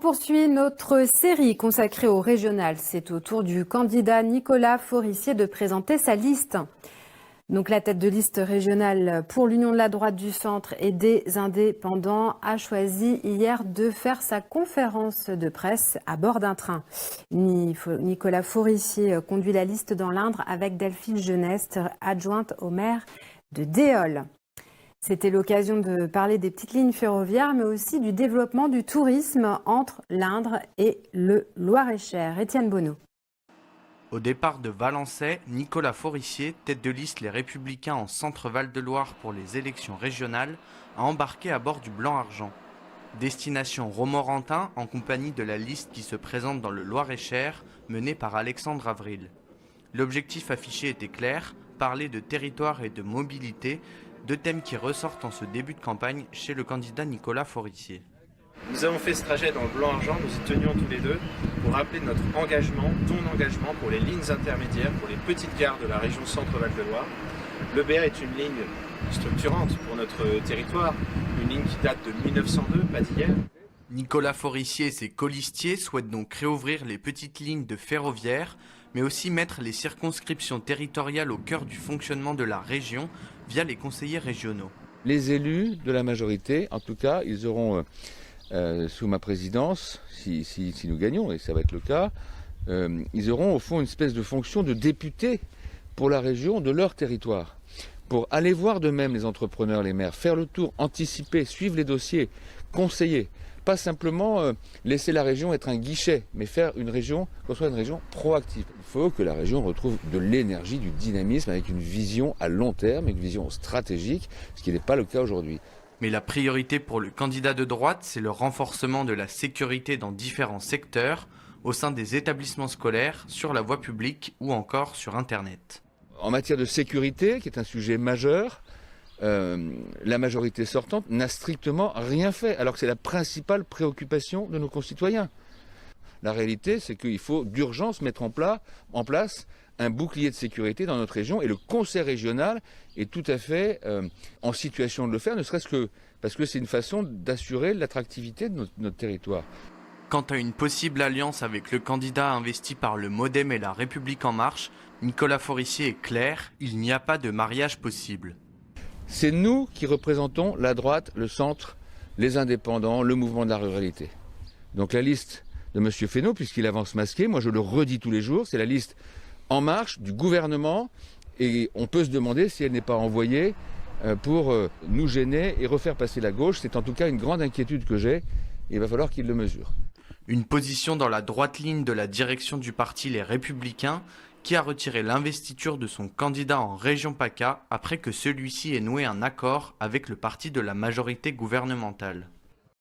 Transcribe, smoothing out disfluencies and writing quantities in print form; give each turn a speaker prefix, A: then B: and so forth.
A: Poursuit notre série consacrée au régional. C'est au tour du candidat Nicolas Forissier de présenter sa liste. Donc la tête de liste régionale pour l'Union de la droite du centre et des indépendants a choisi hier de faire sa conférence de presse à bord d'un train. Nicolas Forissier conduit la liste dans l'Indre avec Delphine Geneste, adjointe au maire de Déol. C'était l'occasion de parler des petites lignes ferroviaires, mais aussi du développement du tourisme entre l'Indre et le Loir-et-Cher. Étienne Bonneau.
B: Au départ de Valençay, Nicolas Forissier, tête de liste Les Républicains en Centre-Val de Loire pour les élections régionales, a embarqué à bord du Blanc-Argent. Destination Romorantin en compagnie de la liste qui se présente dans le Loir-et-Cher, menée par Alexandre Avril. L'objectif affiché était clair, parler de territoire et de mobilité, deux thèmes qui ressortent en ce début de campagne chez le candidat Nicolas Forissier.
C: Nous avons fait ce trajet dans le Blanc-Argent, nous y tenions tous les deux, pour rappeler notre engagement, ton engagement pour les lignes intermédiaires, pour les petites gares de la région Centre-Val de Loire. Le BER est une ligne structurante pour notre territoire, une ligne qui date de 1902, pas d'hier.
B: Nicolas Forissier et ses colistiers souhaitent donc réouvrir les petites lignes de ferroviaire, mais aussi mettre les circonscriptions territoriales au cœur du fonctionnement de la région via les conseillers régionaux.
D: Les élus de la majorité, en tout cas, ils auront, sous ma présidence, si nous gagnons, et ça va être le cas, ils auront au fond une espèce de fonction de député pour la région de leur territoire. Pour aller voir de même les entrepreneurs, les maires, faire le tour, anticiper, suivre les dossiers, conseiller. Pas simplement laisser la région être un guichet, mais faire une région, qu'on soit une région proactive. Il faut que la région retrouve de l'énergie, du dynamisme, avec une vision à long terme, une vision stratégique, ce qui n'est pas le cas aujourd'hui.
B: Mais la priorité pour le candidat de droite, c'est le renforcement de la sécurité dans différents secteurs, au sein des établissements scolaires, sur la voie publique ou encore sur Internet.
D: En matière de sécurité, qui est un sujet majeur, la majorité sortante n'a strictement rien fait, alors que c'est la principale préoccupation de nos concitoyens. La réalité, c'est qu'il faut d'urgence mettre en place un bouclier de sécurité dans notre région, et le conseil régional est tout à fait en situation de le faire, ne serait-ce que parce que c'est une façon d'assurer l'attractivité de notre territoire.
B: Quant à une possible alliance avec le candidat investi par le MoDem et la République En Marche, Nicolas Forissier est clair, il n'y a pas de mariage possible.
D: C'est nous qui représentons la droite, le centre, les indépendants, le mouvement de la ruralité. Donc la liste de M. Fesneau, puisqu'il avance masqué, moi je le redis tous les jours, c'est la liste En Marche du gouvernement, et on peut se demander si elle n'est pas envoyée pour nous gêner et refaire passer la gauche. C'est en tout cas une grande inquiétude que j'ai, et il va falloir qu'il le mesure.
B: Une position dans la droite ligne de la direction du parti Les Républicains, qui a retiré l'investiture de son candidat en région PACA après que celui-ci ait noué un accord avec le parti de la majorité gouvernementale.